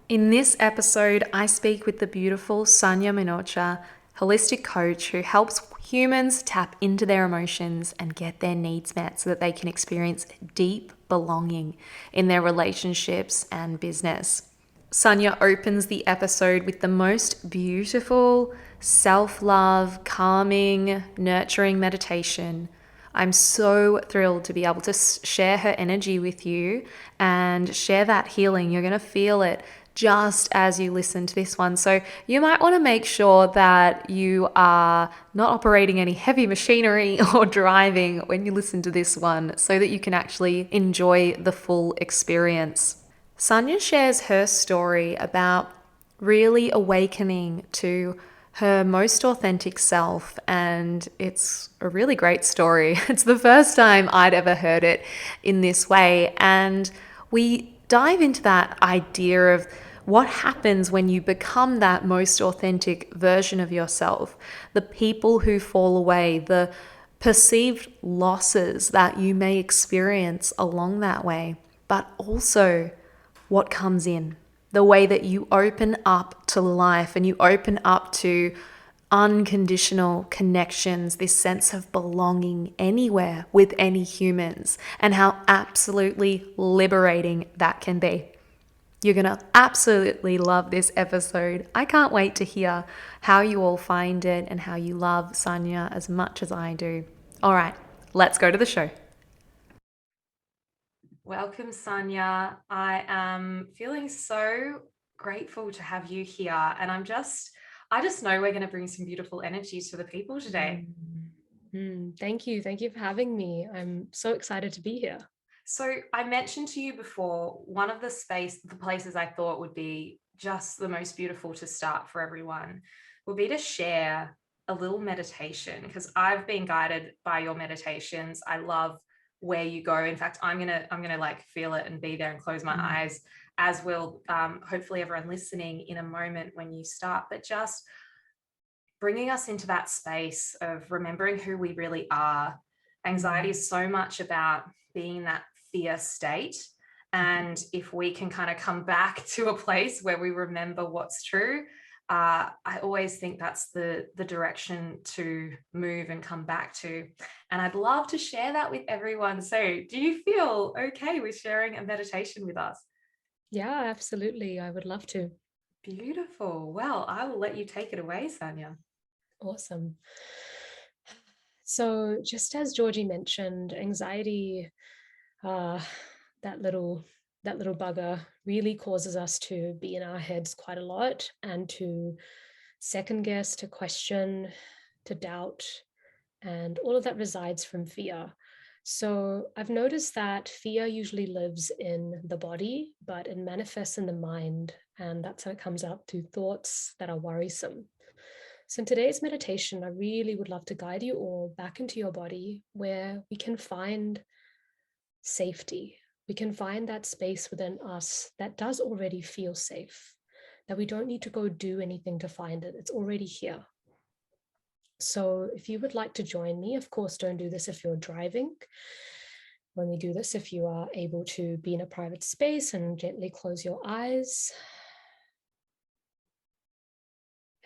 In this episode, I speak with the beautiful Sanya Minocha, holistic coach who helps humans tap into their emotions and get their needs met so that they can experience deep belonging in their relationships and business. Sanya opens the episode with the most beautiful, self love, calming, nurturing meditation. I'm so thrilled to be able to share her energy with you and share that healing. You're going to feel it just as you listen to this one. So, you might want to make sure that you are not operating any heavy machinery or driving when you listen to this one so that you can actually enjoy the full experience. Sanya shares her story about really awakening to her most authentic self, and it's a really great story. It's the first time I'd ever heard it in this way, and we dive into that idea of what happens when you become that most authentic version of yourself, the people who fall away, the perceived losses that you may experience along that way, but also what comes in, the way that you open up to life and you open up to unconditional connections, this sense of belonging anywhere with any humans, and how absolutely liberating that can be. You're going to absolutely love this episode. I can't wait to hear how you all find it and how you love Sanya as much as I do. All right, let's go to the show. Welcome, Sanya. I am feeling so grateful to have you here. And I just know we're going to bring some beautiful energy to the people today. Thank you. Thank you for having me. I'm so excited to be here. So I mentioned to you before, one of the places I thought would be just the most beautiful to start for everyone would be to share a little meditation, because I've been guided by your meditations. I love where you go. In fact, I'm gonna like feel it and be there and close my eyes, as will hopefully everyone listening in a moment when you start. But just bringing us into that space of remembering who we really are. Anxiety is so much about being in that fear state. And if we can kind of come back to a place where we remember what's true, I always think that's the direction to move and come back to. And I'd love to share that with everyone. So, do you feel okay with sharing a meditation with us? Yeah, absolutely. I would love to. Beautiful. Well, I will let you take it away, Sanya. Awesome. So, just as Georgie mentioned, anxiety, uh, that little that little bugger really causes us to be in our heads quite a lot and to second guess, to question, to doubt, and all of that resides from fear. So I've noticed that fear usually lives in the body, but it manifests in the mind. And that's how it comes out through thoughts that are worrisome. So in today's meditation, I really would love to guide you all back into your body where we can find safety. We can find that space within us that does already feel safe, that we don't need to go do anything to find it. It's already here. So if you would like to join me, of course, don't do this if you're driving. When we do this, if you are able to be in a private space and gently close your eyes.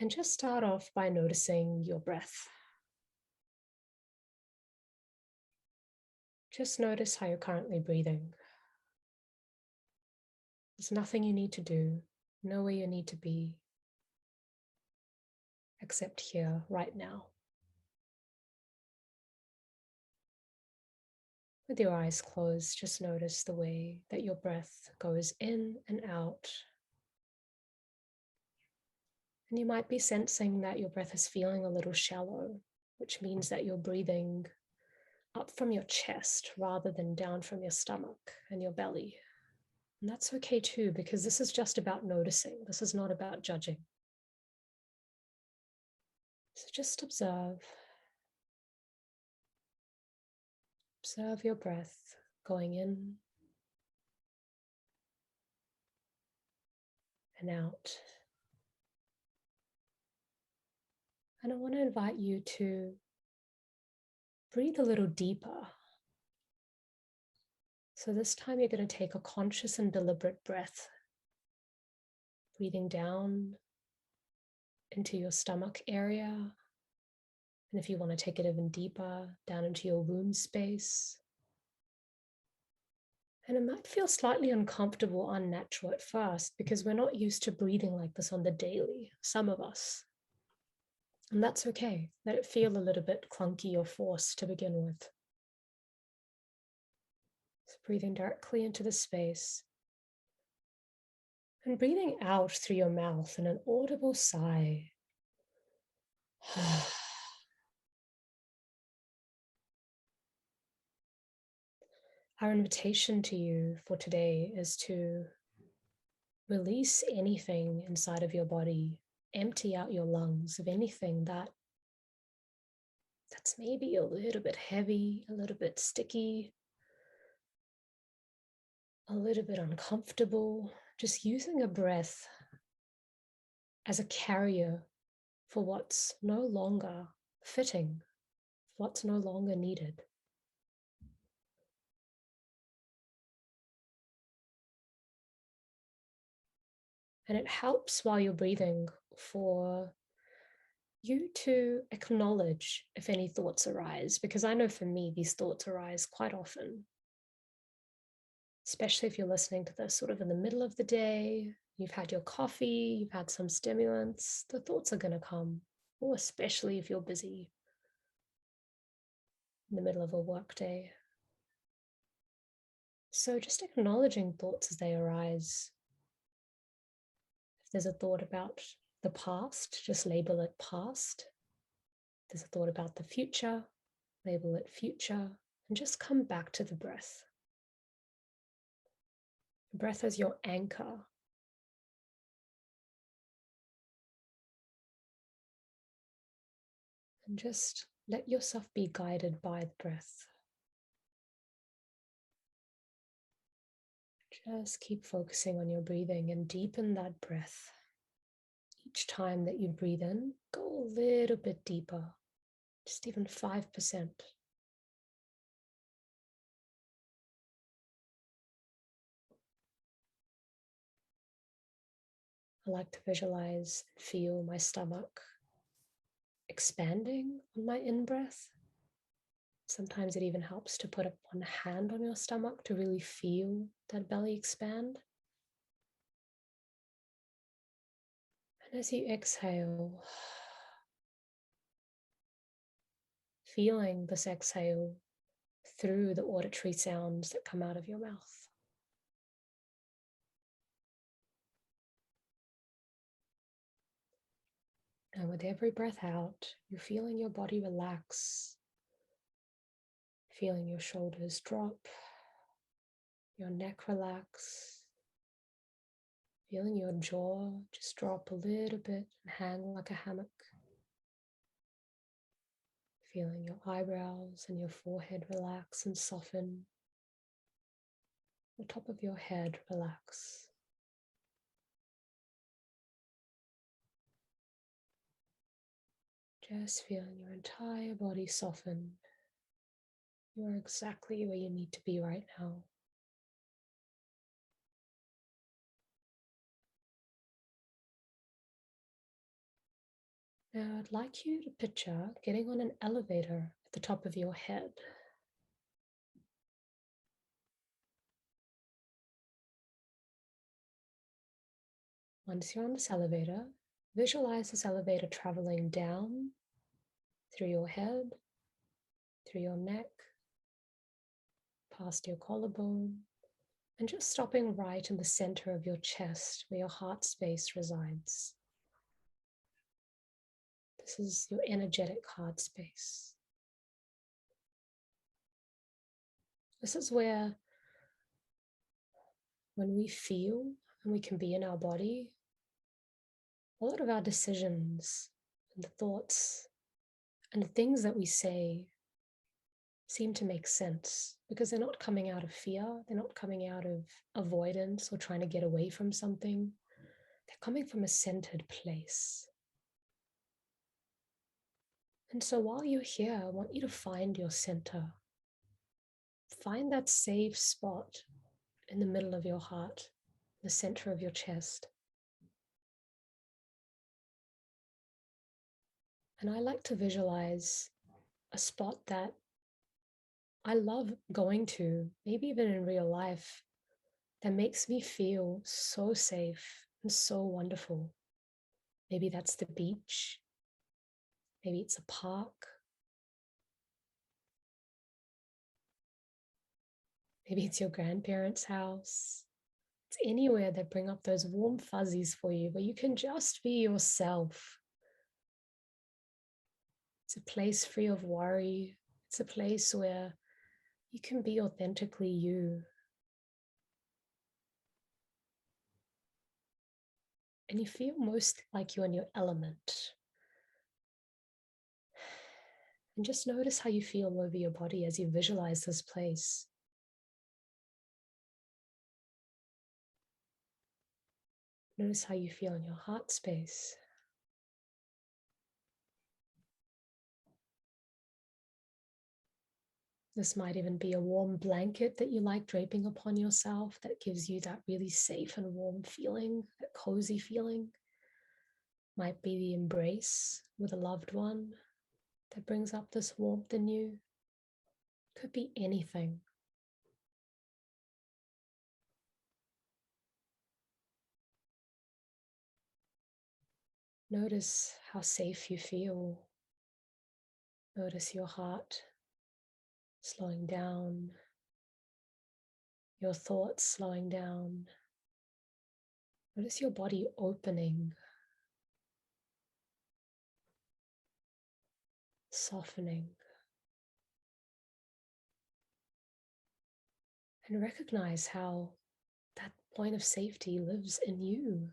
And just start off by noticing your breath. Just notice how you're currently breathing. There's nothing you need to do, nowhere you need to be, except here, right now. With your eyes closed, just notice the way that your breath goes in and out. And you might be sensing that your breath is feeling a little shallow, which means that you're breathing up from your chest rather than down from your stomach and your belly. And that's okay too, because this is just about noticing. This is not about judging. So just observe. Observe your breath going in and out. And I want to invite you to breathe a little deeper. So this time you're going to take a conscious and deliberate breath. breathing down into your stomach area. And if you want to take it even deeper, down into your womb space. And it might feel slightly uncomfortable, unnatural at first because we're not used to breathing like this on the daily, some of us. And that's okay. Let it feel a little bit clunky or forced to begin with. So breathing directly into the space and breathing out through your mouth in an audible sigh. Our invitation to you for today is to release anything inside of your body, empty out your lungs of anything that's maybe a little bit heavy, a little bit sticky, a little bit uncomfortable. Just using a breath as a carrier for what's no longer fitting, what's no longer needed. And it helps while you're breathing for you to acknowledge if any thoughts arise, because I know for me, these thoughts arise quite often, especially if you're listening to this sort of in the middle of the day, you've had your coffee, you've had some stimulants, the thoughts are going to come, or especially if you're busy in the middle of a work day. So just acknowledging thoughts as they arise. If there's a thought about the past, just label it past. If there's a thought about the future, label it future, and just come back to the breath. The breath as your anchor. And just let yourself be guided by the breath. Just keep focusing on your breathing and deepen that breath. Each time that you breathe in, go a little bit deeper, just even 5%. I like to visualize and feel my stomach expanding on my in-breath. Sometimes it even helps to put one hand on your stomach to really feel that belly expand. And as you exhale, feeling this exhale through the auditory sounds that come out of your mouth. And with every breath out, you're feeling your body relax, feeling your shoulders drop, your neck relax, feeling your jaw just drop a little bit and hang like a hammock, feeling your eyebrows and your forehead relax and soften, the top of your head relax. Just feeling your entire body soften. You are exactly where you need to be right now. Now, I'd like you to picture getting on an elevator at the top of your head. Once you're on this elevator, visualize this elevator traveling down through your head, through your neck, past your collarbone, and just stopping right in the center of your chest where your heart space resides. This is your energetic heart space. This is where, when we feel and we can be in our body, a lot of our decisions and the thoughts and the things that we say seem to make sense because they're not coming out of fear, they're not coming out of avoidance or trying to get away from something. They're coming from a centered place. And so while you're here, I want you to find your center. Find that safe spot in the middle of your heart, the center of your chest. And I like to visualize a spot that I love going to, maybe even in real life, that makes me feel so safe and so wonderful. Maybe that's the beach, maybe it's a park, maybe it's your grandparents' house. It's anywhere that bring up those warm fuzzies for you, where you can just be yourself. It's a place free of worry. It's a place where you can be authentically you. And you feel most like you're in your element. And just notice how you feel over your body as you visualize this place. Notice how you feel in your heart space. This might even be a warm blanket that you like draping upon yourself that gives you that really safe and warm feeling, that cozy feeling. Might be the embrace with a loved one that brings up this warmth in you. Could be anything. Notice how safe you feel. Notice your heart slowing down, your thoughts slowing down. Notice your body opening, softening, and recognize how that point of safety lives in you.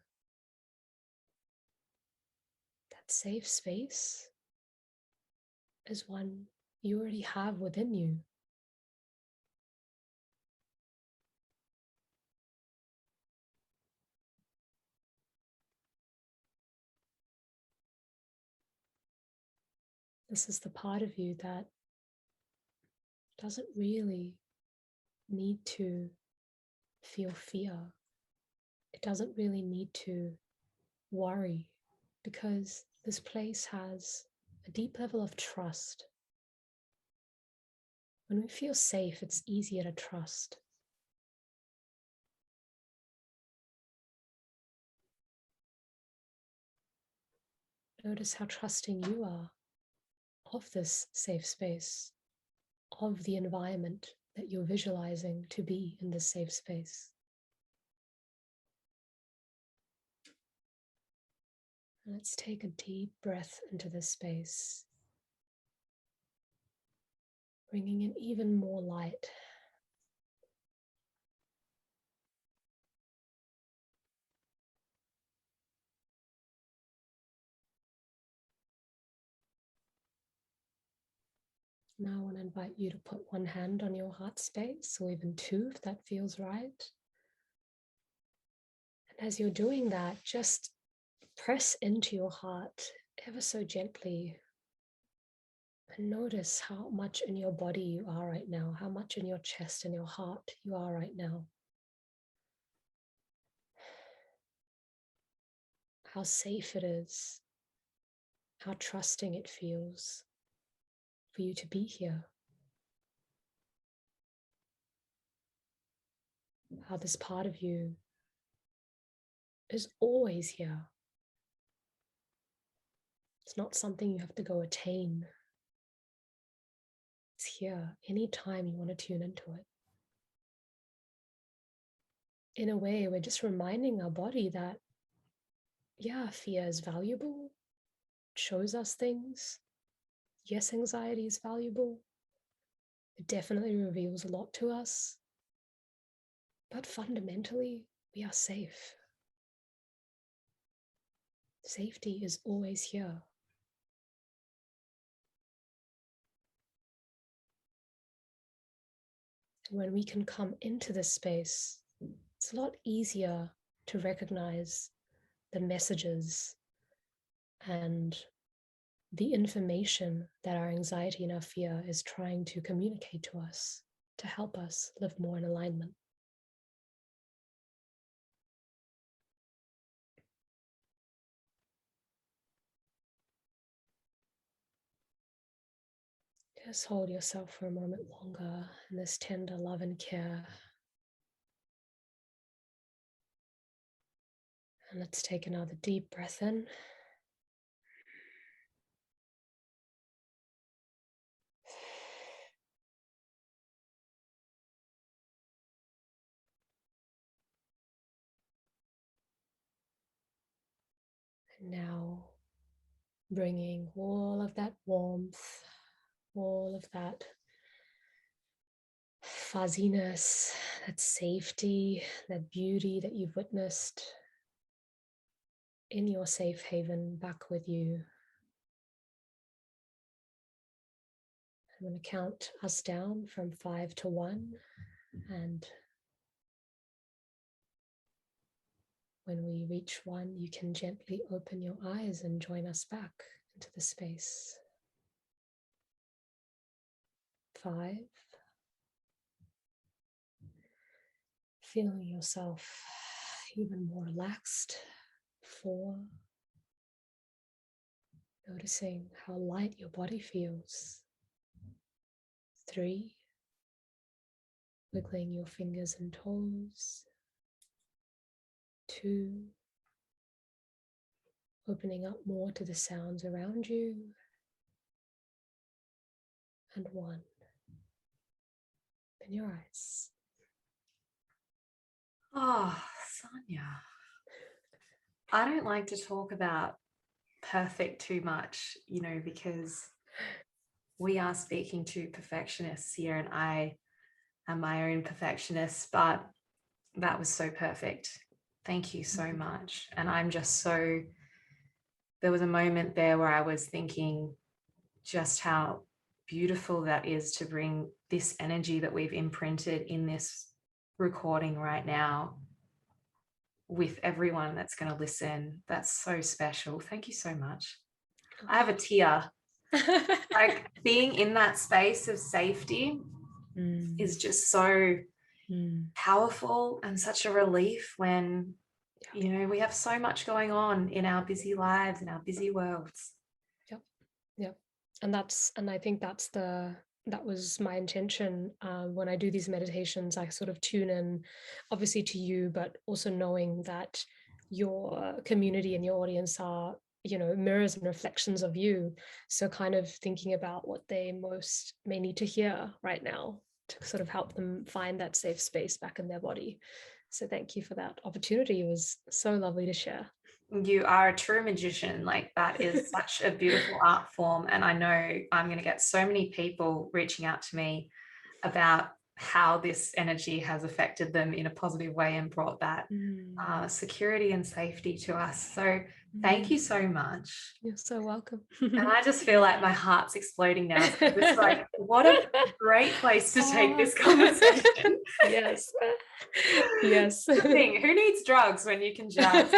That safe space is one you already have within you. This is the part of you that doesn't really need to feel fear. It doesn't really need to worry because this place has a deep level of trust. When we feel safe, it's easier to trust. Notice how trusting you are of this safe space, of the environment that you're visualizing to be in this safe space. Let's take a deep breath into this space, bringing in even more light. Now I want to invite you to put one hand on your heart space, or even two if that feels right. And as you're doing that, just press into your heart ever so gently and notice how much in your body you are right now, how much in your chest and your heart you are right now. How safe it is, how trusting it feels for you to be here. How this part of you is always here. It's not something you have to go attain. It's here anytime you want to tune into it. In a way, we're just reminding our body that, yeah, fear is valuable. It shows us things. Yes, anxiety is valuable. It definitely reveals a lot to us. But fundamentally, we are safe. Safety is always here. And when we can come into this space, it's a lot easier to recognize the messages and the information that our anxiety and our fear is trying to communicate to us to help us live more in alignment. Just hold yourself for a moment longer in this tender love and care. And let's take another deep breath in. And now bringing all of that warmth, all of that fuzziness, that safety, that beauty that you've witnessed in your safe haven back with you. I'm going to count us down from 5 to 1. And when we reach 1, you can gently open your eyes and join us back into the space. 5. Feeling yourself even more relaxed. 4. Noticing how light your body feels. 3. Wiggling your fingers and toes. 2. Opening up more to the sounds around you. And 1. Open your eyes. Oh, Sanya. I don't like to talk about perfect too much, because we are speaking to perfectionists here, and I am my own perfectionist, but that was so perfect. Thank you so much. And there was a moment there where I was thinking just how beautiful that is to bring this energy that we've imprinted in this recording right now with everyone that's going to listen. That's so special. Thank you so much. I have a tear. Like being in that space of safety is just so powerful and such a relief when, we have so much going on in our busy lives, in our busy worlds. Yep. And I think that was my intention. When I do these meditations, I sort of tune in obviously to you, but also knowing that your community and your audience are, mirrors and reflections of you. So kind of thinking about what they most may need to hear right now to sort of help them find that safe space back in their body. So thank you for that opportunity. It was so lovely to share. You are a true magician. Like, that is such a beautiful art form. And I know I'm going to get so many people reaching out to me about how this energy has affected them in a positive way and brought that security and safety to us. So thank you so much. You're so welcome. And I just feel like my heart's exploding now. So it's like, what a great place to take this conversation. Yes. Yes. The thing, who needs drugs when you can just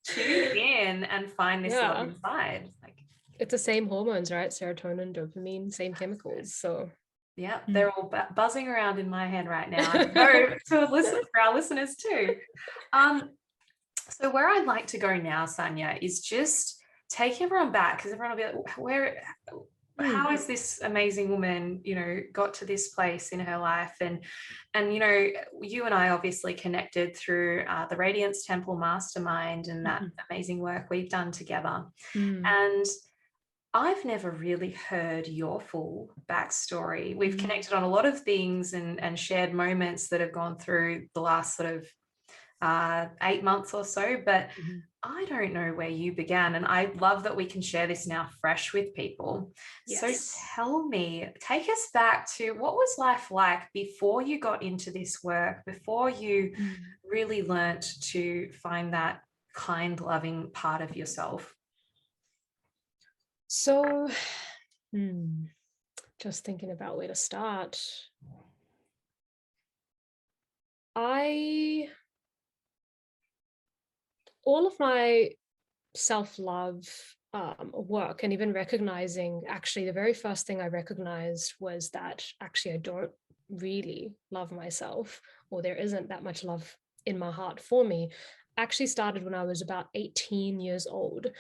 tune in and find this love inside? Like, it's the same hormones, right? Serotonin, dopamine, same chemicals. So yeah, they're all buzzing around in my head right now. I know for our listeners too. So where I'd like to go now, Sanya, is just take everyone back, because everyone will be like, how is this amazing woman, got to this place in her life? And you and I obviously connected through the Radiance Temple Mastermind and that amazing work we've done together. And I've never really heard your full backstory. We've connected on a lot of things and shared moments that have gone through the last sort of 8 months or so, but I don't know where you began. And I love that we can share this now fresh with people. Yes. So tell me, take us back to what was life like before you got into this work, before you really learnt to find that kind, loving part of yourself. So, just thinking about where to start. All of my self-love work, and even recognizing, actually the very first thing I recognized was that actually I don't really love myself, or there isn't that much love in my heart for me, actually started when I was about 18 years old.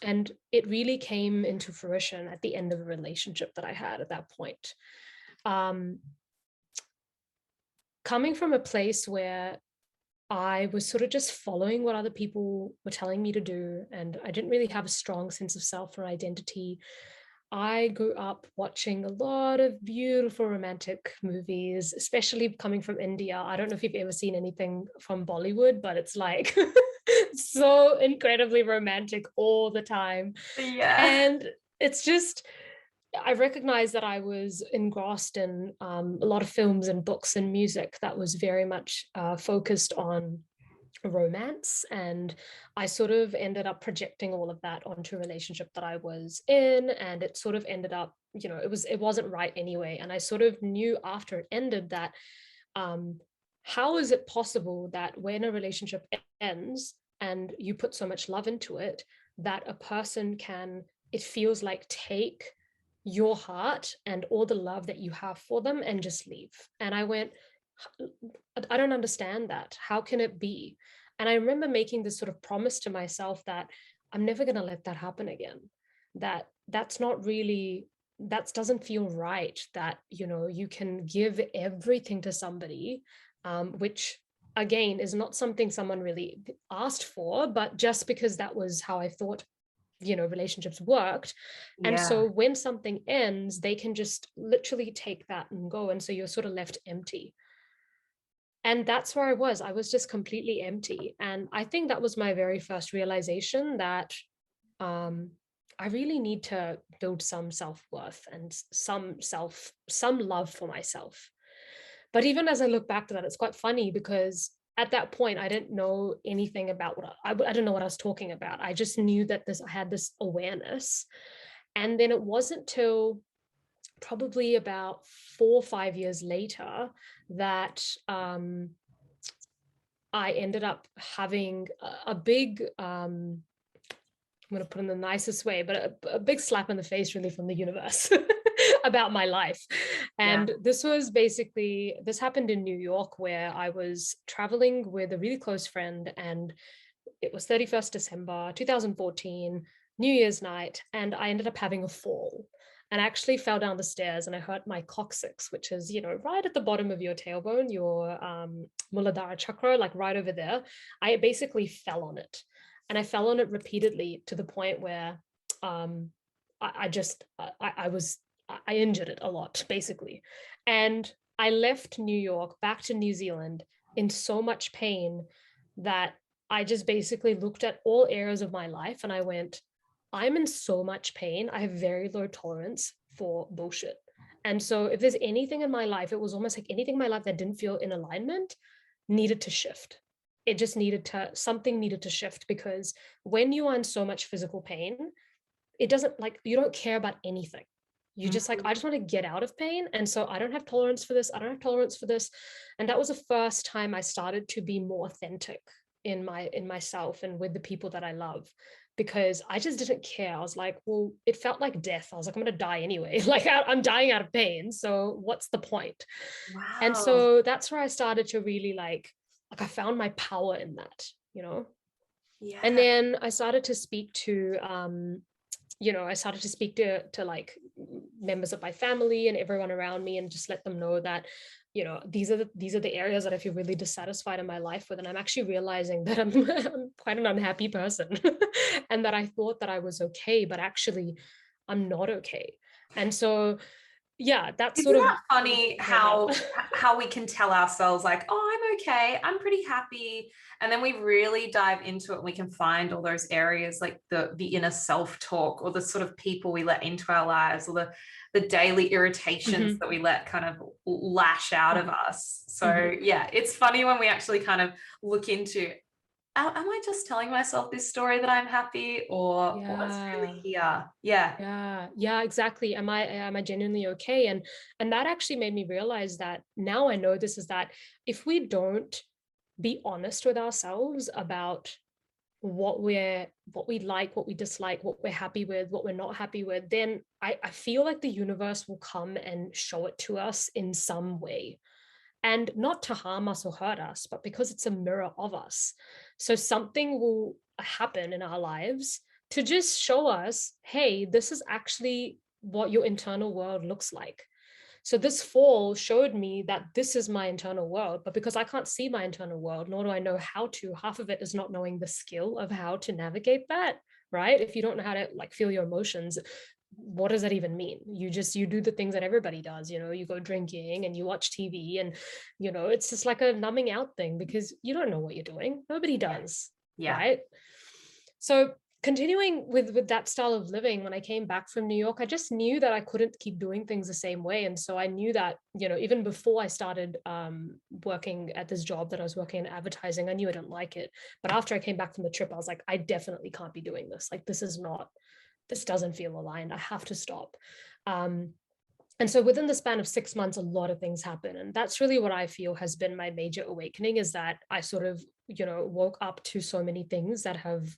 And it really came into fruition at the end of a relationship that I had at that point. Um, Coming from a place where I was sort of just following what other people were telling me to do, and I didn't really have a strong sense of self or identity. I grew up watching a lot of beautiful romantic movies, especially coming from India. I don't know if you've ever seen anything from Bollywood, but it's like so incredibly romantic all the time. Yeah. And it's just, I recognized that I was engrossed in a lot of films and books and music that was very much focused on romance, and I sort of ended up projecting all of that onto a relationship that I was in, and it sort of ended up, it wasn't right anyway, and I sort of knew after it ended that um how is it possible that when a relationship ends and you put so much love into it, that a person can, it feels like, take your heart and all the love that you have for them and just leave. And I went, I don't understand that. How can it be? And I remember making this sort of promise to myself that I'm never going to let that happen again. That's not really, that doesn't feel right, that, you can give everything to somebody, which again is not something someone really asked for, but just because that was how I thought, relationships worked. And Yeah. so when something ends, they can just literally take that and go. And so you're sort of left empty. And that's where I was just completely empty. And I think that was my very first realization that um, I really need to build some self-worth and some love for myself. But even as I look back to that, it's quite funny because at that point I didn't know anything about what I didn't know what I was talking about. I just knew that I had this awareness. And then it wasn't till probably about 4 or 5 years later that I ended up having a big, I'm going to put it in the nicest way, but a big slap in the face, really, from the universe about my life. Yeah. And this was basically, this happened in New York, where I was traveling with a really close friend, and it was 31st December 2014, New Year's night, and I ended up having a fall. And I actually fell down the stairs and I hurt my coccyx, which is, right at the bottom of your tailbone, your Muladhara chakra, like right over there. I basically fell on it. And I fell on it repeatedly to the point where um, I just, I injured it a lot, basically. And I left New York back to New Zealand in so much pain that I just basically looked at all areas of my life and I went, I'm in so much pain. I have very low tolerance for bullshit. And so if there's anything in my life, it was almost like anything in my life that didn't feel in alignment needed to shift. It just needed to, something needed to shift, because when you are in so much physical pain, it doesn't, like, you don't care about anything. You just like, Mhm. I just want to get out of pain. And so I don't have tolerance for this. I don't have tolerance for this. And that was the first time I started to be more authentic in myself and with the people that I love, because I just didn't care. I was like, well, it felt like death. I was like, I'm going to die anyway. Like I'm dying out of pain. So what's the point? And Wow. so that's where I started to really I found my power in that. And Yeah. then I started to speak to I started to speak to like members of my family and everyone around me, and just let them know that, these are the areas that I feel really dissatisfied in my life with, and I'm actually realizing that I'm, I'm quite an unhappy person, and that I thought that I was okay, but actually I'm not okay. And so yeah, that's Isn't sort of that funny growing up. how we can tell ourselves like, oh, I'm okay, I'm pretty happy, and then we really dive into it and we can find all those areas like the inner self-talk, or the sort of people we let into our lives, or the daily irritations Mhm, that we let kind of lash out of mhm, us. So mhm. yeah, it's funny when we actually kind of look into, am I just telling myself this story that I'm happy, or what's really Yeah. here? Yeah. Yeah, exactly. Am I genuinely okay? And that actually made me realize that now I know this, is that if we don't be honest with ourselves about what we like, what we dislike, what we're happy with, what we're not happy with, then I feel like the universe will come and show it to us in some way. And not to harm us or hurt us, but because it's a mirror of us. So something will happen in our lives to just show us, hey, this is actually what your internal world looks like. So this fall showed me that this is my internal world, but because I can't see my internal world, nor do I know how to, half of it is not knowing the skill of how to navigate that, right? If you don't know how to like feel your emotions, what does that even mean? You do the things that everybody does, you go drinking and you watch TV and it's just like a numbing out thing because you don't know what you're doing. Nobody Yeah. does, Yeah. right? So continuing with that style of living, when I came back from New York, I just knew that I couldn't keep doing things the same way. And so I knew that, even before I started working at this job that I was working in advertising, I knew I didn't like it. But after I came back from the trip, I was like, I definitely can't be doing this. Like, this doesn't feel aligned. I have to stop. Um, and so within the span of 6 months, a lot of things happen. And that's really what I feel has been my major awakening, is that I sort of, woke up to so many things that have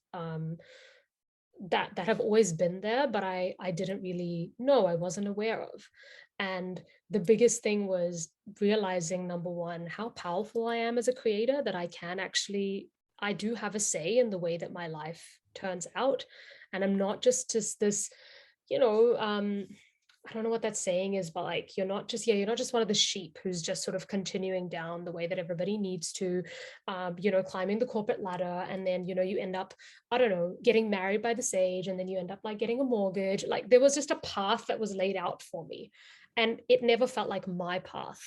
that have always been there, but I didn't really know, I wasn't aware of. And the biggest thing was realizing, number one, how powerful I am as a creator, that I do have a say in the way that my life turns out. And I'm not just this, you know, um, I don't know what that saying is, but like you're not just one of the sheep who's just sort of continuing down the way that everybody needs to, climbing the corporate ladder, and then you end up, I don't know, getting married by this age, and then you end up like getting a mortgage. Like there was just a path that was laid out for me, and it never felt like my path.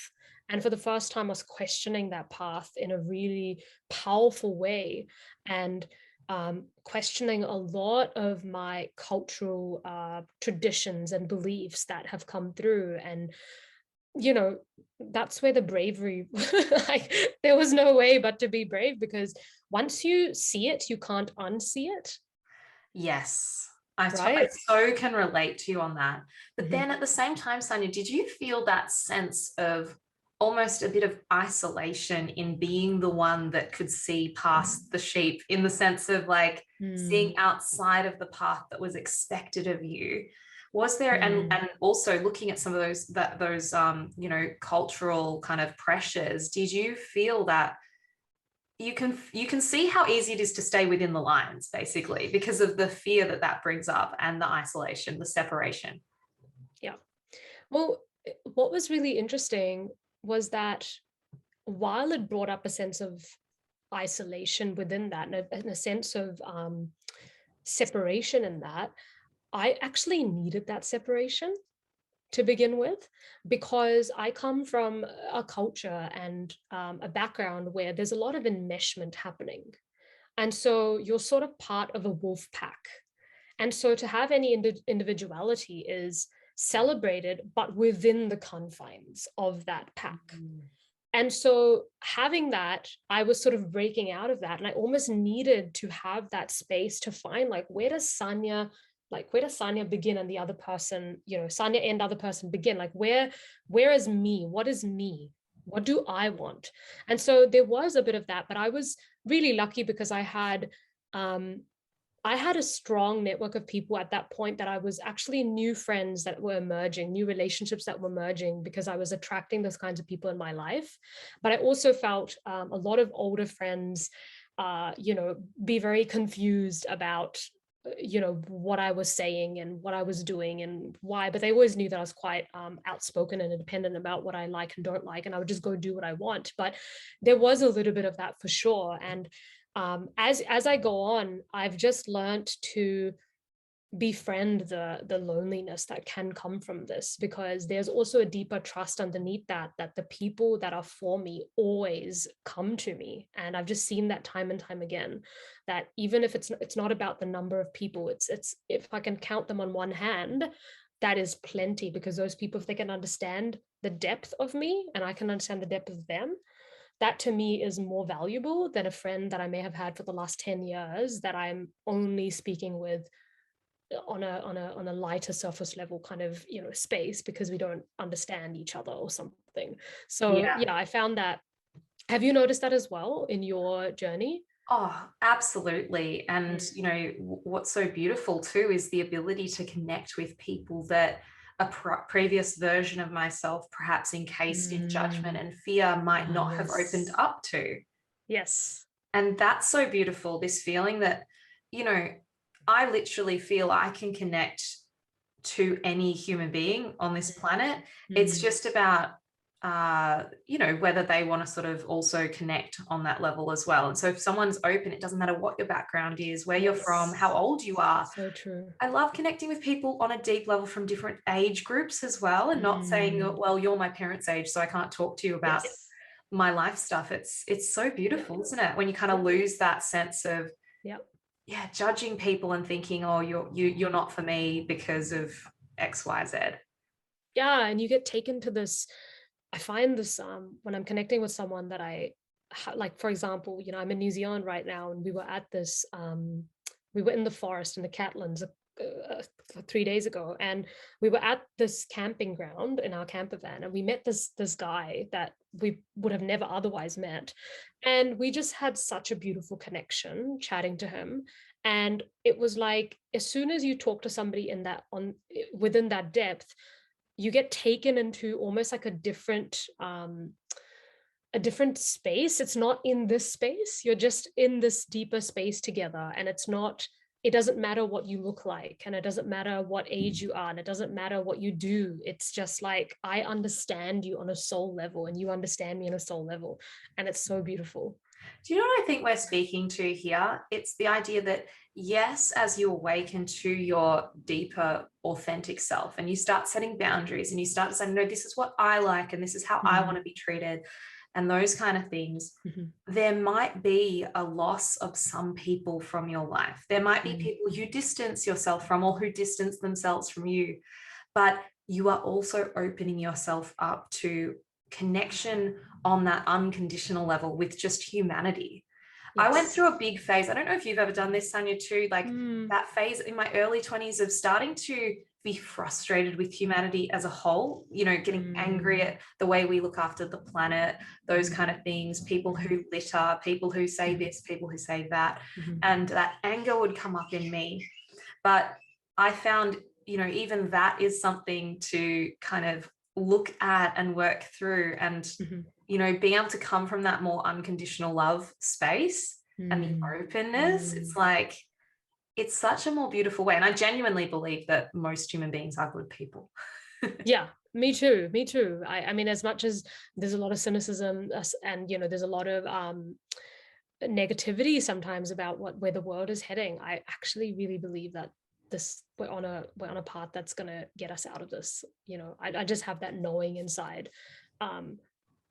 And for the first time, I was questioning that path in a really powerful way, and questioning a lot of my cultural traditions and beliefs that have come through. And, you know, that's where the bravery, like, there was no way but to be brave, because once you see it, you can't unsee it, Yes. I right? so can relate to you on that. But Mhm. then at the same time, Sanya, did you feel that sense of almost a bit of isolation in being the one that could see past the sheep, in the sense of like seeing Mm, outside of the path that was expected of you? Was there, mm. and also looking at some of those cultural kind of pressures, did you feel that you can see how easy it is to stay within the lines, basically, because of the fear that that brings up and the isolation, the separation? Yeah. Well, what was really interesting was that while it brought up a sense of isolation within that, and a sense of separation in that, I actually needed that separation to begin with, because I come from a culture and a background where there's a lot of enmeshment happening. And so you're sort of part of a wolf pack. And so to have any individuality is celebrated, but within the confines of that pack. Mm. And so having that, I was sort of breaking out of that. And I almost needed to have that space to find, like, where does Sanya begin and the other person, Sanya and other person begin? Like where is me? What is me? What do I want? And so there was a bit of that, but I was really lucky because um I had a strong network of people at that point, that I was actually new friends that were emerging, new relationships that were emerging, because I was attracting those kinds of people in my life. But I also felt a lot of older friends, be very confused about, what I was saying and what I was doing and why. But they always knew that I was quite outspoken and independent about what I like and don't like, and I would just go do what I want. But there was a little bit of that for sure. And as I go on, I've just learned to befriend the loneliness that can come from this, because there's also a deeper trust underneath that the people that are for me always come to me. And I've just seen that time and time again, that even if it's not about the number of people, it's if I can count them on one hand, that is plenty, because those people, if they can understand the depth of me and I can understand the depth of them, that to me is more valuable than a friend that I may have had for the last 10 years that I'm only speaking with on a lighter surface level kind of, space, because we don't understand each other or something. So Yeah. yeah, I found that. Have you noticed that as well in your journey? Oh, absolutely. And, Mm. what's so beautiful too is the ability to connect with people that a previous version of myself, perhaps encased in judgment Mm. and fear, might Ah, not have opened yes. up to. Yes. And that's so beautiful, this feeling that, you know, I literally feel I can connect to any human being on this planet. It's Mm. just about whether they want to sort of also connect on that level as well. And so if someone's open, it doesn't matter what your background is, where you're from, how Yes. old you are. So true. I love connecting with people on a deep level from different age groups as well, and not saying, Mm. well, you're my parents' age, so I can't talk to you about Yes. my life stuff. It's so Yeah. beautiful, isn't it? When you kind of Yeah. lose that sense of, Yeah. yeah, judging people and thinking, oh, you're not for me because of XYZ. Yeah, and you get taken to this. I find this when I'm connecting with someone that like, for example, I'm in New Zealand right now, and we were at this we were in the forest in the Catlins 3 days ago, and we were at this camping ground in our camper van, and we met this guy that we would have never otherwise met, and we just had such a beautiful connection chatting to him. And it was like, as soon as you talk to somebody in that on within that depth, you get taken into almost like a different space. It's not in this space, you're just in this deeper space together, and it doesn't matter what you look like, and it doesn't matter what age you are, and it doesn't matter what you do. It's just like, I understand you on a soul level, and you understand me on a soul level, and it's so beautiful. Do you know what I think we're speaking to here? It's the idea that, yes, as you awaken to your deeper, authentic self and you start setting boundaries and you start saying, no, this is what I like and this is how I want Mhm. to be treated, and those kind of things, Mhm. there might be a loss of some people from your life. There might be Mhm. people you distance yourself from or who distance themselves from you, but you are also opening yourself up to connection on that unconditional level with just humanity. I went Yes. through a big phase. I don't know if you've ever done this, Sanya, too, like Mm. that phase in my early 20s of starting to be frustrated with humanity as a whole, getting angry Mm. at the way we look after the planet, those Mhm. kind of things, people Mhm. who litter, people who say Mhm. this, people who say that. Mhm. And that anger would come up in me. But I found, even that is something to kind of look at and work through, and, Mhm. being able to come from that more unconditional love space and the Mm. openness. It's Mm. like, it's such a more beautiful way. And I genuinely believe that most human beings are good people. Yeah, me too. Me too. I mean, as much as there's a lot of cynicism, and there's a lot of negativity sometimes about where the world is heading, I actually really believe that this we're on a path that's gonna get us out of this. I just have that knowing inside, um,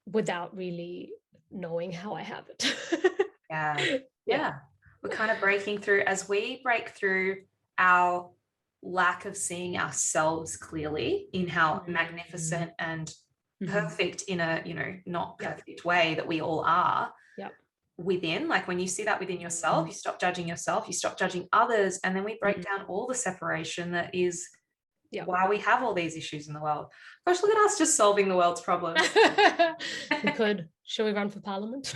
without really knowing how I have it. Yeah. Yeah. Yeah. We're kind of breaking through as we break through our lack of seeing ourselves clearly in how Mm. magnificent and Mhm. perfect in a, not Yep. perfect way that we all are Yep. within. Like when you see that within yourself, Mm. you stop judging yourself, you stop judging others, and then we break Mm. down all the separation that is Yep. why we have all these issues in the world. Gosh, look at us just solving the world's problems. We could. Shall we run for parliament?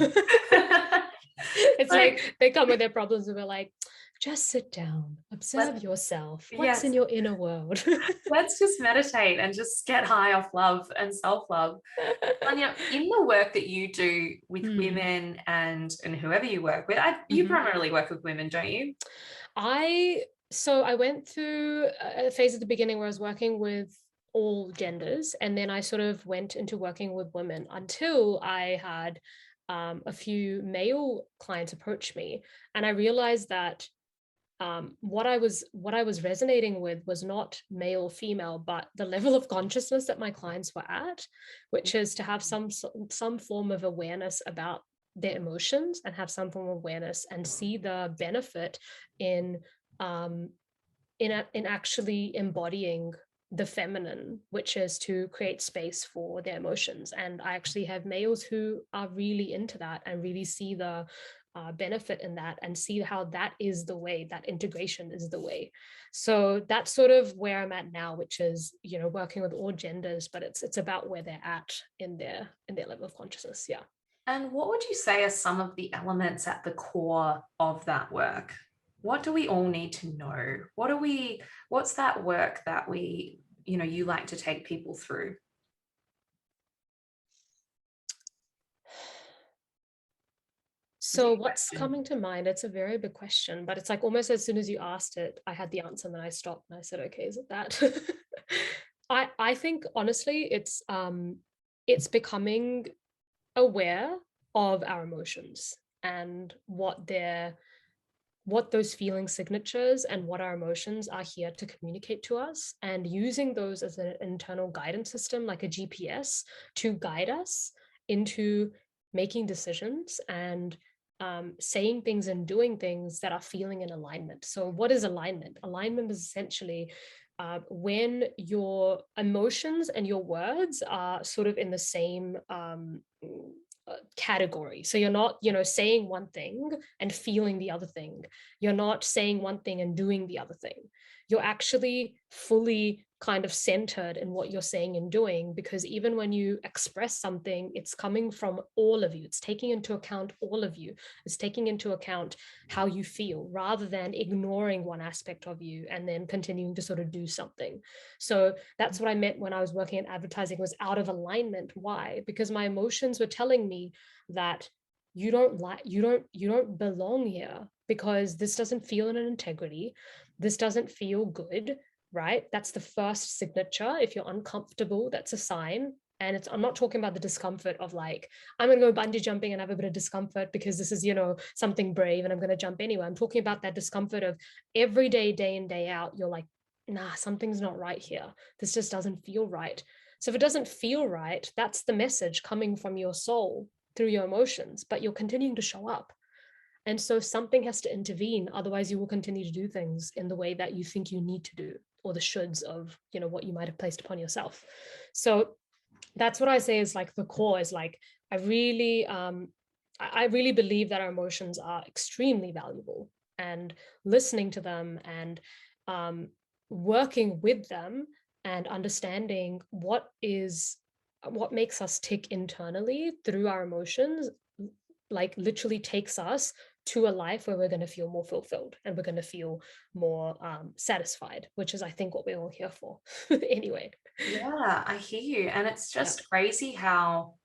It's Like, like they come with their problems and we're like, just sit down, let observe yourself. What's in yes, your inner world? let's just meditate and just get high off love and self-love. Anya, in the work that you do with Hmm. women and whoever you work with, you Mhm. primarily work with women, don't you? I went through a phase at the beginning where I was working with all genders, and then I sort of went into working with women until I had a few male clients approach me, and I realized that what I was resonating with was not male female, but the level of consciousness that my clients were at, which is to have some form of awareness about their emotions, and have some form of awareness and see the benefit in um, in actually embodying the feminine, which is to create space for their emotions. And I actually have males who are really into that and really see the benefit in that, and see how that is the way, that integration is the way. So that's sort of where I'm at now, which is working with all genders, but it's about where they're at in their level of consciousness. Yeah. And what would you say are some of the elements at the core of that work? What do we all need to know? What's that work that you like to take people through? So Big what's question. coming to mind? It's a very big question, but it's like almost as soon as you asked it, I had the answer and then I stopped and I said, okay, is it that? I think honestly it's becoming aware of our emotions and what those feeling signatures and what our emotions are here to communicate to us, and using those as an internal guidance system like a GPS to guide us into making decisions and saying things and doing things that are feeling in alignment. So what is alignment? Alignment is essentially when your emotions and your words are sort of in the same category. So you're not, saying one thing and feeling the other thing. You're not saying one thing and doing the other thing. You're actually fully kind of centered in what you're saying and doing, because even when you express something, it's coming from all of you. It's taking into account all of you. It's taking into account how you feel rather than ignoring one aspect of you and then continuing to sort of do something. So that's what I meant when I was working in advertising, was out of alignment. Why? Because my emotions were telling me that you don't belong here, because this doesn't feel in an integrity. This doesn't feel good, right? That's the first signature. If you're uncomfortable, that's a sign. And I'm not talking about the discomfort of like, I'm going to go bungee jumping and have a bit of discomfort because this is, something brave and I'm going to jump anyway. I'm talking about that discomfort of every day in, day out. You're like, nah, something's not right here. This just doesn't feel right. So if it doesn't feel right, that's the message coming from your soul through your emotions, but you're continuing to show up. And so something has to intervene. Otherwise, you will continue to do things in the way that you think you need to do, or the shoulds of, what you might have placed upon yourself. So that's what I say is like the core is like, I really, I really believe that our emotions are extremely valuable, and listening to them and um, working with them and understanding what makes us tick internally through our emotions, like literally takes us to a life where we're going to feel more fulfilled and we're going to feel more satisfied, which is I think what we're all here for. Anyway. Yeah, I hear you. And it's Yeah. just crazy how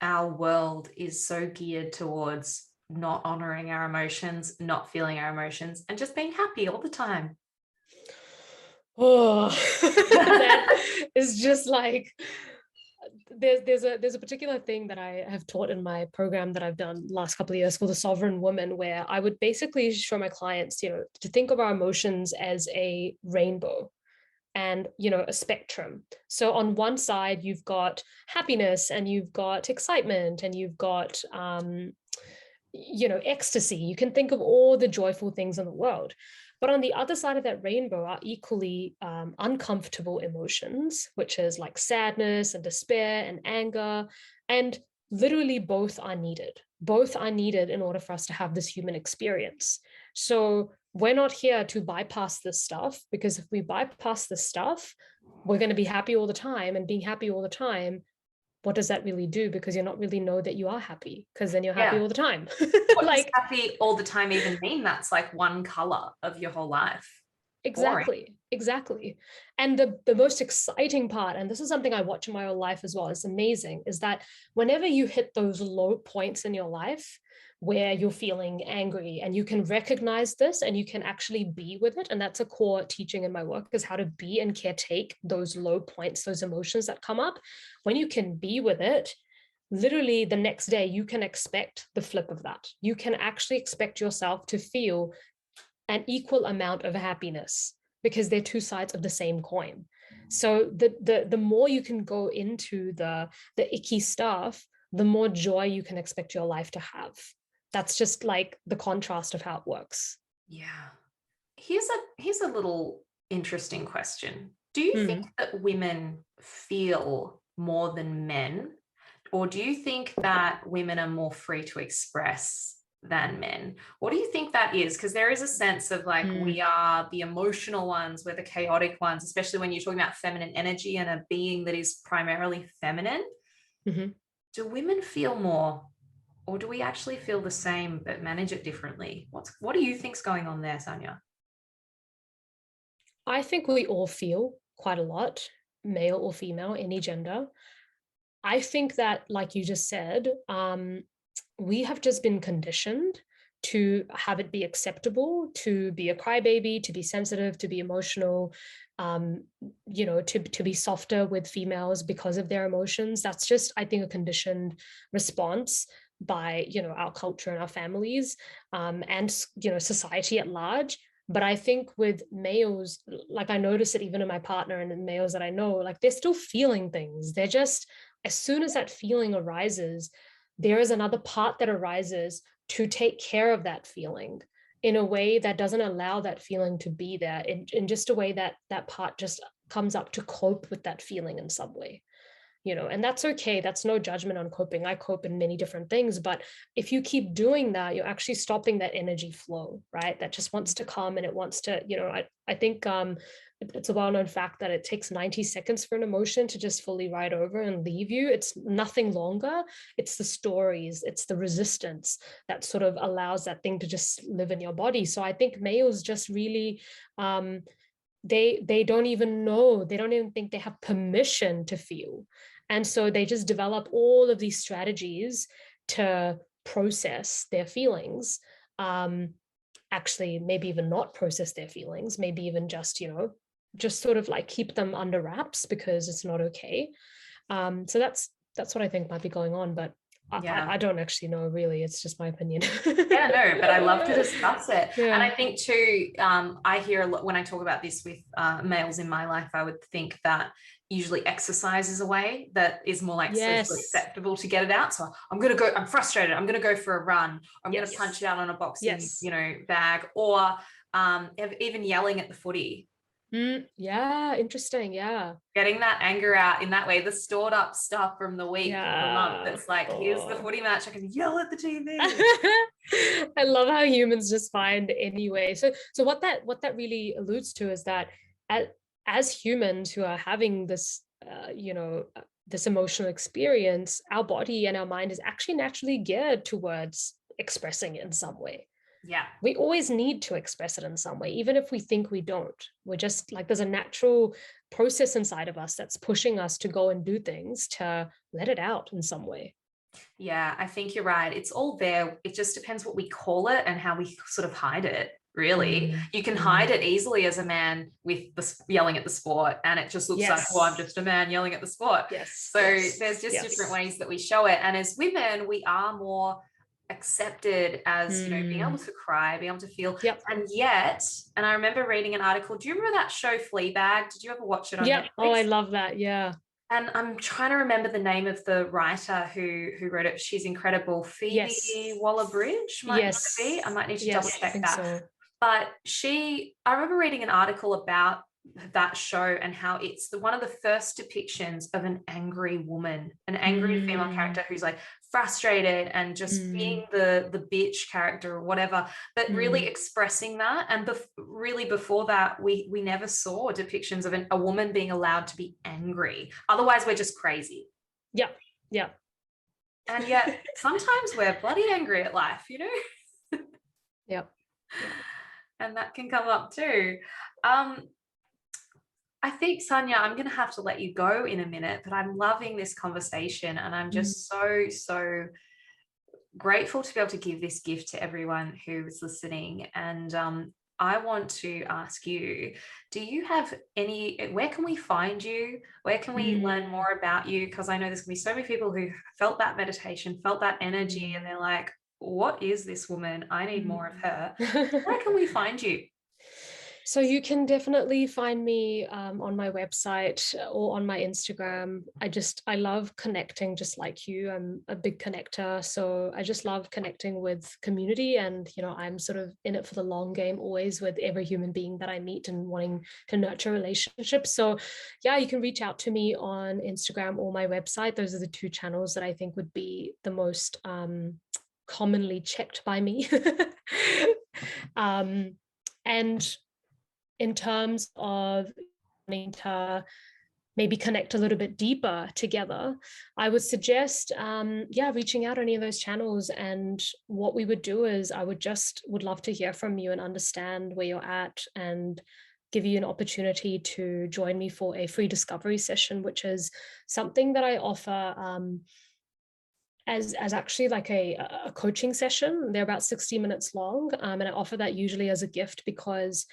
our world is so geared towards not honoring our emotions, not feeling our emotions, and just being happy all the time. Oh, that is just like, there's a particular thing that I have taught in my program that I've done last couple of years called the Sovereign Woman, where I would basically show my clients, to think of our emotions as a rainbow and a spectrum. So on one side you've got happiness and you've got excitement and you've got ecstasy. You can think of all the joyful things in the world. But on the other side of that rainbow are equally uncomfortable emotions, which is like sadness and despair and anger. And literally both are needed. Both are needed in order for us to have this human experience. So we're not here to bypass this stuff, because if we bypass this stuff, we're going to be happy all the time. And being happy all the time, what does that really do? Because you're not really know that you are happy, because then you're happy Yeah. all the time. What does Like, happy all the time even mean? That's like one color of your whole life. Boring. exactly. And the most exciting part, and this is something I watch in my own life as well, it's amazing, is that whenever you hit those low points in your life where you're feeling angry, and you can recognize this and you can actually be with it, and that's a core teaching in my work, is how to be and caretake those low points, those emotions that come up. When you can be with it, literally the next day you can expect the flip of that. You can actually expect yourself to feel an equal amount of happiness, because they're two sides of the same coin. So the more you can go into the icky stuff, the more joy you can expect your life to have. That's just like the contrast of how it works. Yeah. Here's a little interesting question. Do you think Hmm. that women feel more than men, or do you think that women are more free to express than men? What do you think that is? Because there is a sense of like we Mm. are the emotional ones, we're the chaotic ones, especially when you're talking about feminine energy and a being that is primarily feminine. Mm-hmm. Do women feel more, or do we actually feel the same but manage it differently? What do you think's going on there, Sanya? I think we all feel quite a lot, male or female, any gender. I think that, like you just said, we have just been conditioned to have it be acceptable to be a crybaby, to be sensitive, to be emotional, um, to be softer with females because of their emotions. That's just, I think, a conditioned response by our culture and our families, and society at large. But I think with males, like I notice it even in my partner and in males that I know, like they're still feeling things. They're just, as soon as that feeling arises, there is another part that arises to take care of that feeling in a way that doesn't allow that feeling to be there, in just a way that that part just comes up to cope with that feeling in some way. And that's okay. That's no judgment on coping. I cope in many different things, but if you keep doing that, you're actually stopping that energy flow, right? That just wants to come, and it wants to, I think it's a well-known fact that it takes 90 seconds for an emotion to just fully ride over and leave you. It's nothing longer. It's the stories, it's the resistance that sort of allows that thing to just live in your body. So I think males just really, they don't even know, they don't even think they have permission to feel, and so they just develop all of these strategies to process their feelings, um actually maybe even not process their feelings, maybe even just just sort of like keep them under wraps because it's not okay. So that's what I think might be going on, but I Yeah. don't actually know, really. It's just my opinion. Yeah, no, but I love to discuss it. And Yeah. I think too, I hear a lot when I talk about this with males in my life, I would think that usually exercise is a way that is more like socially Yes. acceptable to get it out. So I'm going to go, I'm frustrated, I'm going to go for a run, I'm going to punch Yes. it out on a boxing, Yes. bag, or even yelling at the footy. Yeah, interesting. Yeah. Getting that anger out in that way, the stored up stuff from the week or the month. Yeah. It's like, here's the Oh. footy match. I can yell at the TV. I love how humans just find any way. So what that really alludes to is that as, as humans who are having this this emotional experience, our body and our mind is actually naturally geared towards expressing it in some way. Yeah. We always need to express it in some way, even if we think we don't. We're just like, there's a natural process inside of us that's pushing us to go and do things, to let it out in some way. Yeah, I think you're right. It's all there. It just depends what we call it and how we sort of hide it, really. Mm, You can hide mm. it easily as a man with yelling at the sport, and it just looks like, oh, I'm Yes. just a man yelling at the sport. Yes. So Yes. there's just different Yes. ways that we show it. And as women, we are more accepted as, being able Mm. to cry, being able to feel. Yep. And yet, and I remember reading an article. Do you remember that show Fleabag? Did you ever watch it on Yep. Oh, I Netflix? love that. Yeah. And I'm trying to remember the name of the writer who wrote it. She's incredible. Yes. Phoebe Waller-Bridge might be. I Yes. might need to double Yes. I check think that. so. But I remember reading an article about that show and how it's one of the first depictions of an angry woman, an angry female Mm, character who's like frustrated and just mm, being the bitch character or whatever, but really mm. expressing that. And really before that, we never saw depictions of a woman being allowed to be angry. Otherwise, we're just crazy. Yep. Yep. And yet sometimes we're bloody angry at life, Yep. Yep. and that can come up too. Um, I think, Sanya, I'm going to have to let you go in a minute, but I'm loving this conversation and I'm Mm. just so, so grateful to be able to give this gift to everyone who is listening. And I want to ask you, do you have where can we find you? Where can we learn Mm. more about you? Because I know there's going to be so many people who felt that meditation, felt that energy, and Mm. they're like, what is this woman? I need more of her. Mm. Where can we find you? So you can definitely find me on my website or on my Instagram. I love connecting just like you. I'm a big connector. So I just love connecting with community, and, I'm sort of in it for the long game, always with every human being that I meet and wanting to nurture relationships. So yeah, you can reach out to me on Instagram or my website. Those are the two channels that I think would be the most commonly checked by me. um, and in terms of wanting to maybe connect a little bit deeper together, I would suggest, reaching out any of those channels. And what we would do is would love to hear from you and understand where you're at, and give you an opportunity to join me for a free discovery session, which is something that I offer as actually like a coaching session. They're about 60 minutes long, and I offer that usually as a gift because,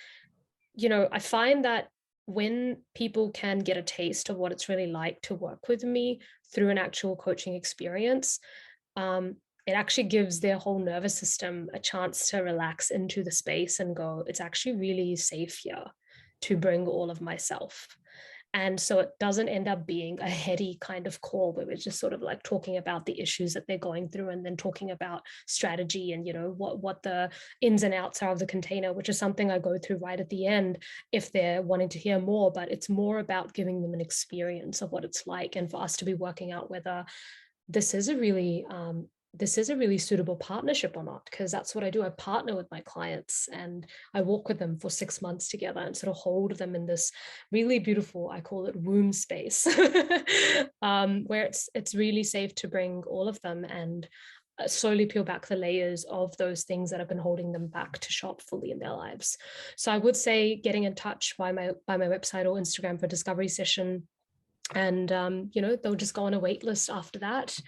I find that when people can get a taste of what it's really like to work with me through an actual coaching experience, um, it actually gives their whole nervous system a chance to relax into the space and go, it's actually really safe here to bring all of myself. And so it doesn't end up being a heady kind of call where we're just sort of like talking about the issues that they're going through and then talking about strategy and what the ins and outs are of the container, which is something I go through right at the end if they're wanting to hear more. But it's more about giving them an experience of what it's like, and for us to be working out whether this is a really suitable partnership or not, because that's what I do. I partner with my clients and I walk with them for 6 months together and sort of hold them in this really beautiful, I call it womb space, where it's really safe to bring all of them and slowly peel back the layers of those things that have been holding them back to show up fully in their lives. So I would say getting in touch by my website or Instagram for a discovery session, and they'll just go on a wait list after that,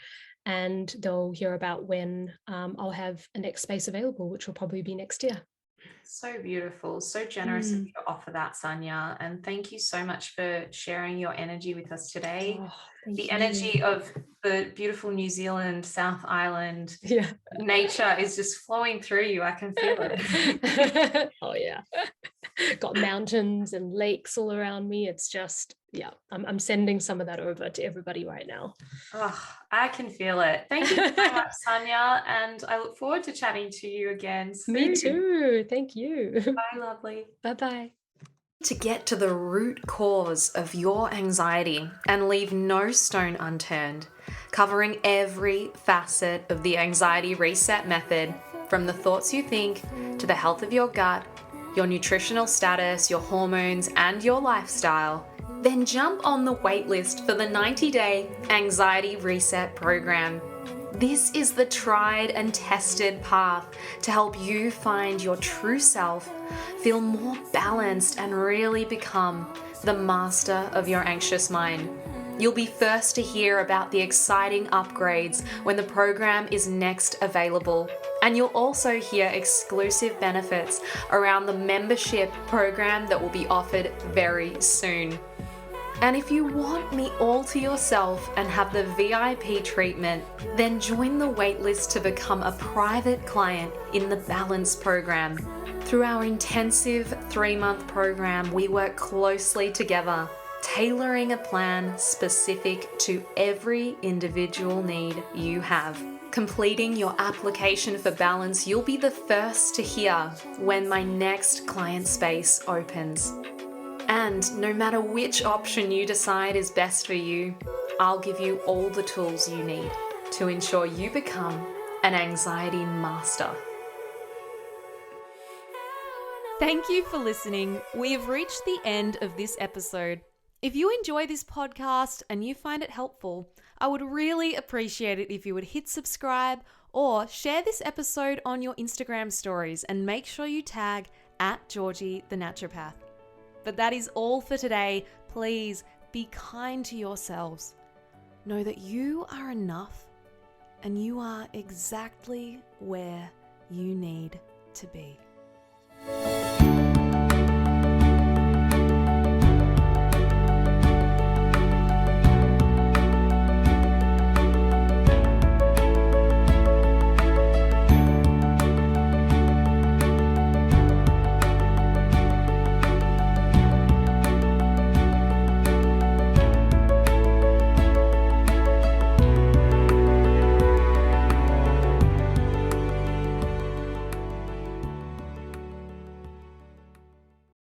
and they'll hear about when I'll have a next space available, which will probably be next year. So beautiful, so generous of Mm. you to offer that, Sanya. And thank you so much for sharing your energy with us today. Oh, thank The you. energy of the beautiful New Zealand, South Island Yeah. nature is just flowing through you. I can feel it. Oh yeah. Got mountains and lakes all around me. It's just, yeah, I'm sending some of that over to everybody right now. Oh, I can feel it. Thank you so much, Sanya. And I look forward to chatting to you again Me soon. too. Thank you. Bye, lovely. Bye-bye. To get to the root cause of your anxiety and leave no stone unturned, covering every facet of the anxiety reset method, from the thoughts you think to the health of your gut, your nutritional status, your hormones, and your lifestyle, then jump on the waitlist for the 90-day Anxiety Reset Program. This is the tried and tested path to help you find your true self, feel more balanced, and really become the master of your anxious mind. You'll be first to hear about the exciting upgrades when the program is next available. And you'll also hear exclusive benefits around the membership program that will be offered very soon. And if you want me all to yourself and have the VIP treatment, then join the waitlist to become a private client in the Balance program. Through our intensive 3-month program, we work closely together, tailoring a plan specific to every individual need you have. Completing your application for Balance, you'll be the first to hear when my next client space opens. And no matter which option you decide is best for you, I'll give you all the tools you need to ensure you become an anxiety master. Thank you for listening. We have reached the end of this episode. If you enjoy this podcast and you find it helpful, I would really appreciate it if you would hit subscribe or share this episode on your Instagram stories, and make sure you tag @Georgie the Naturopath. But that is all for today. Please be kind to yourselves. Know that you are enough and you are exactly where you need to be.